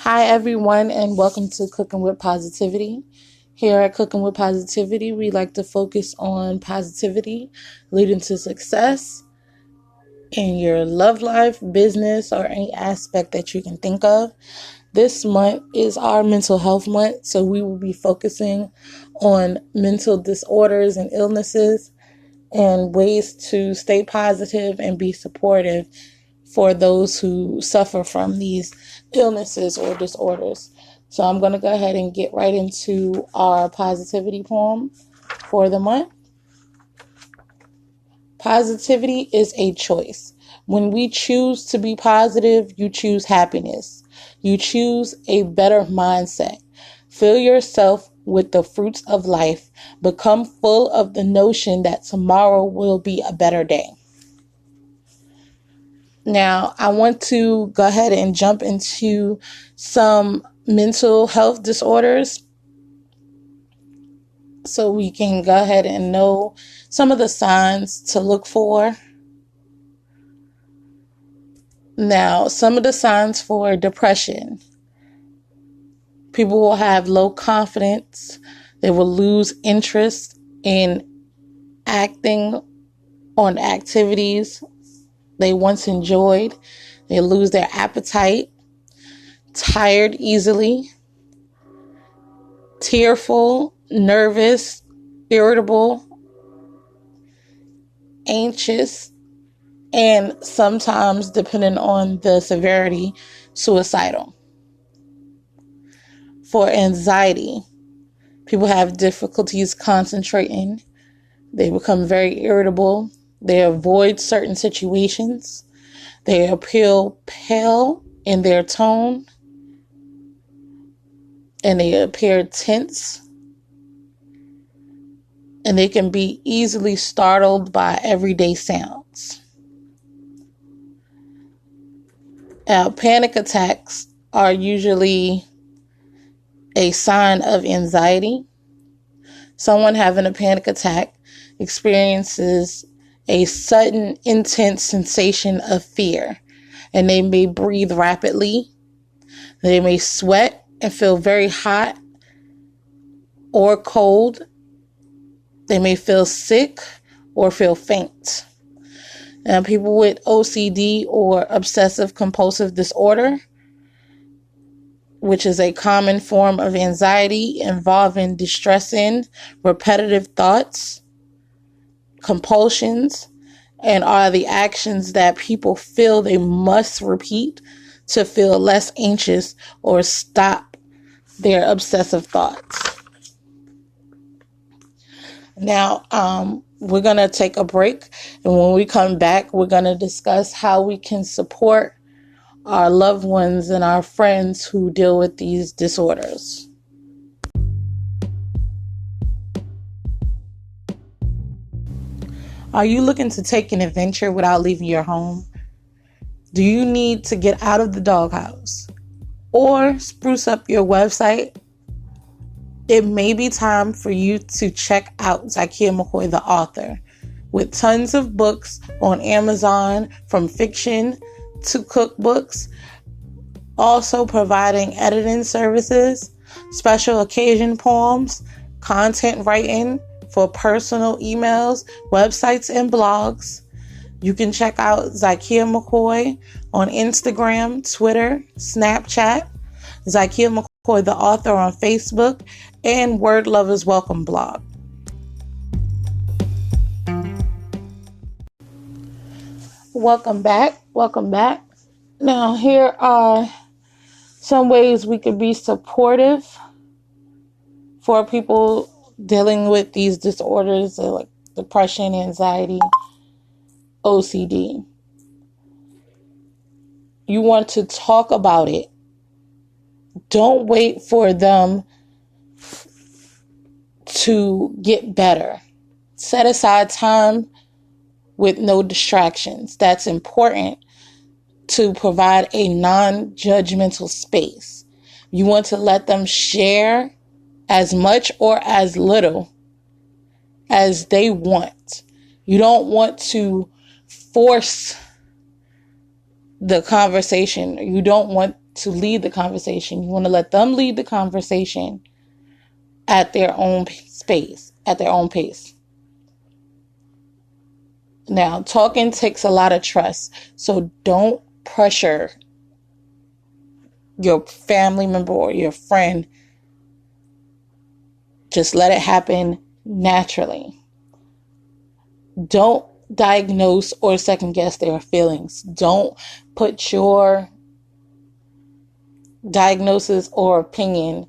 Hi, everyone, and welcome to Cooking with Positivity. Here at Cooking with Positivity, we like to focus on positivity leading to success in your love life, business, or any aspect that you can think of. This month is our mental health month, so we will be focusing on mental disorders and illnesses and ways to stay positive and be supportive for those who suffer from these illnesses or disorders. So I'm going to go ahead and get right into our positivity poem for the month. Positivity is a choice. When we choose to be positive, you choose happiness. You choose a better mindset. Fill yourself with the fruits of life. Become full of the notion that tomorrow will be a better day. Now, I want to go ahead and jump into some mental health disorders so we can go ahead and know some of the signs to look for. Now, some of the signs for depression. People will have low confidence. They will lose interest in acting on activities they once enjoyed. They lose their appetite, tired easily, tearful, nervous, irritable, anxious, and sometimes, depending on the severity, suicidal. For anxiety, people have difficulties concentrating. They become very irritable. They avoid certain situations. They appear pale in their tone. And they appear tense. And they can be easily startled by everyday sounds. Panic attacks are usually a sign of anxiety. Someone having a panic attack experiences a sudden, intense sensation of fear, and they may breathe rapidly. They may sweat and feel very hot or cold. They may feel sick or feel faint. Now, people with OCD or obsessive compulsive disorder, which is a common form of anxiety involving distressing, repetitive thoughts, compulsions, and are the actions that people feel they must repeat to feel less anxious or stop their obsessive thoughts. Now, we're going to take a break, and when we come back, we're going to discuss how we can support our loved ones and our friends who deal with these disorders. Are you looking to take an adventure without leaving your home? Do you need to get out of the doghouse or spruce up your website? It may be time for you to check out Zakiya McCoy, the author, with tons of books on Amazon, from fiction to cookbooks, also providing editing services, special occasion poems, content writing for personal emails, websites, and blogs. You can check out Zakiya McCoy on Instagram, Twitter, Snapchat, Zakiya McCoy, the author, on Facebook, and Word Lovers Welcome blog. Welcome back. Now, here are some ways we could be supportive for people dealing with these disorders like depression, anxiety, OCD. You want to talk about it. Don't wait for them to get better. Set aside time with no distractions. That's important to provide a non-judgmental space. You want to let them share as much or as little as they want. You don't want to force the conversation. You don't want to lead the conversation. You want to let them lead the conversation at their own space, at their own pace. Now, talking takes a lot of trust, so don't pressure your family member or your friend. Just let it happen naturally. Don't diagnose or second guess their feelings. Don't put your diagnosis or opinion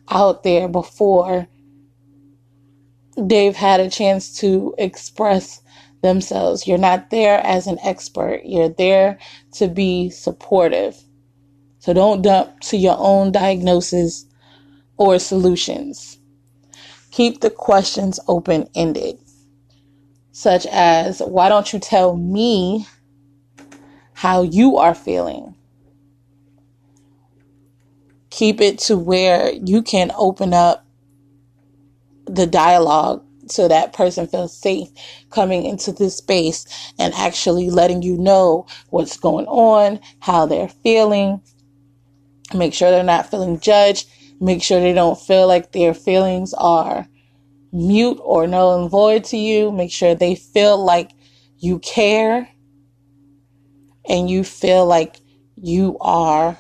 out there before they've had a chance to express themselves. You're not there as an expert. You're there to be supportive. So don't jump to your own diagnosis or solutions. Keep the questions open-ended, such as, why don't you tell me how you are feeling? Keep it to where you can open up the dialogue so that person feels safe coming into this space and actually letting you know what's going on, how they're feeling. Make sure they're not feeling judged. Make sure they don't feel like their feelings are mute or null and void to you. Make sure they feel like you care and you feel like you are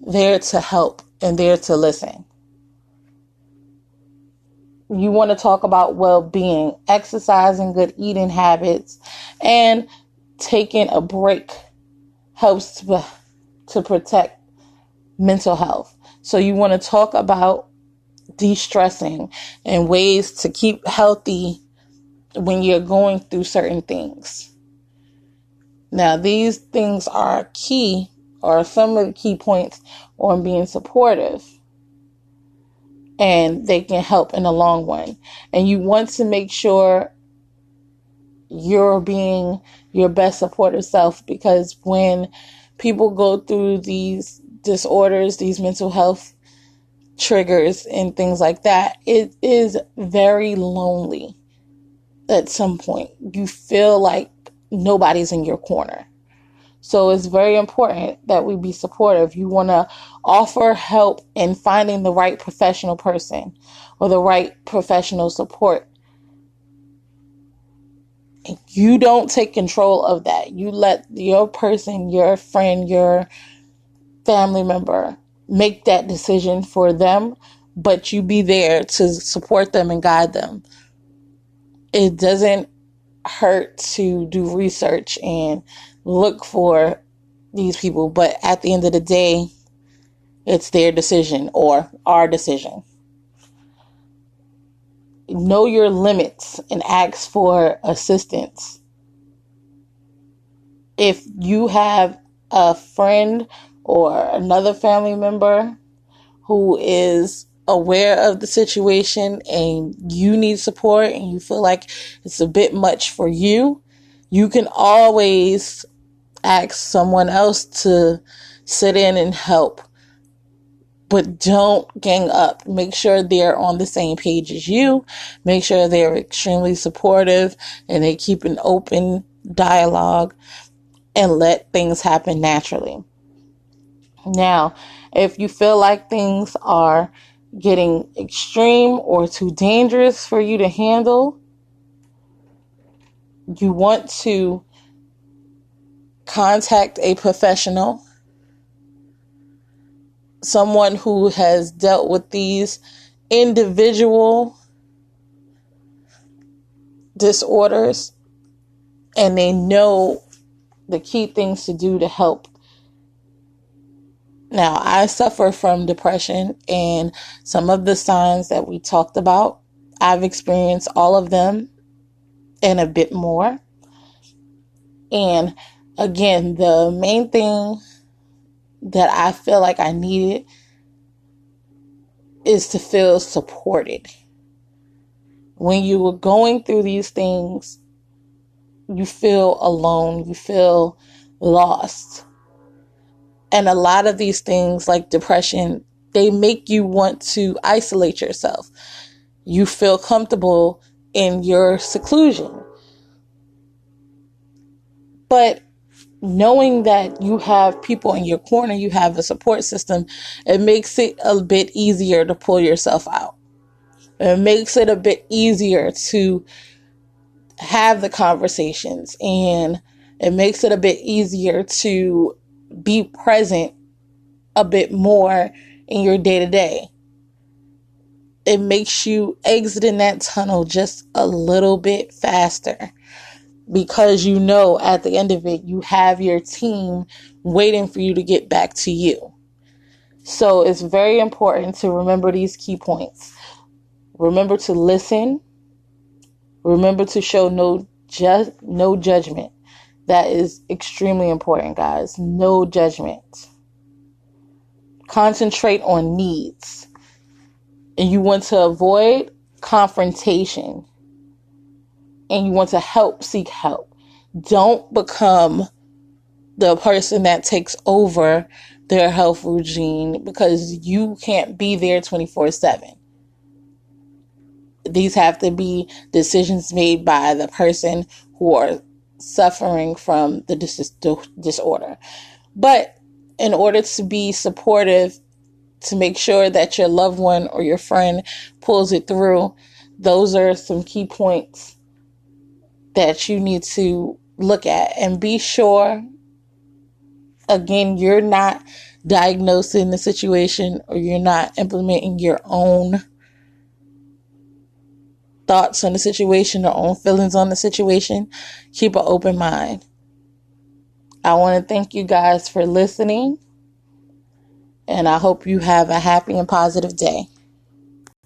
there to help and there to listen. You want to talk about well-being, exercising, good eating habits, and taking a break helps to protect mental health. So you want to talk about de-stressing and ways to keep healthy when you're going through certain things. Now, these things are key, or some of the key points on being supportive, and they can help in the long run. And you want to make sure you're being your best supportive self, because when people go through these disorders, these mental health triggers and things like that, it is very lonely at some point. You feel like nobody's in your corner. So it's very important that we be supportive. You want to offer help in finding the right professional person or the right professional support. You don't take control of that. You let your person, your friend, your family member make that decision for them, but you be there to support them and guide them. It doesn't hurt to do research and look for these people, but at the end of the day, it's their decision or our decision. Know your limits and ask for assistance. If you have a friend or another family member who is aware of the situation and you need support and you feel like it's a bit much for you, you can always ask someone else to sit in and help. But don't gang up. Make sure they're on the same page as you. Make sure they're extremely supportive and they keep an open dialogue and let things happen naturally. Now, if you feel like things are getting extreme or too dangerous for you to handle, you want to contact a professional, someone who has dealt with these individual disorders, and they know the key things to do to help. Now, I suffer from depression, and some of the signs that we talked about, I've experienced all of them and a bit more. And again, the main thing that I feel like I needed is to feel supported. When you were going through these things, you feel alone, you feel lost. And a lot of these things like depression, they make you want to isolate yourself. You feel comfortable in your seclusion. But knowing that you have people in your corner, you have a support system, it makes it a bit easier to pull yourself out. It makes it a bit easier to have the conversations, and it makes it a bit easier to be present a bit more in your day to day. It makes you exiting that tunnel just a little bit faster, because you know at the end of it, you have your team waiting for you to get back to you. So it's very important to remember these key points. Remember to listen. Remember to show no judgment. That is extremely important, guys. No judgment. Concentrate on needs. And you want to avoid confrontation. And you want to seek help. Don't become the person that takes over their health regime, because you can't be there 24/7. These have to be decisions made by the person who are suffering from the disorder. But in order to be supportive, to make sure that your loved one or your friend pulls it through, those are some key points that you need to look at. And be sure, again, you're not diagnosing the situation, or you're not implementing your own thoughts on the situation, or own feelings on the situation. Keep an open mind. I want to thank you guys for listening, and I hope you have a happy and positive day.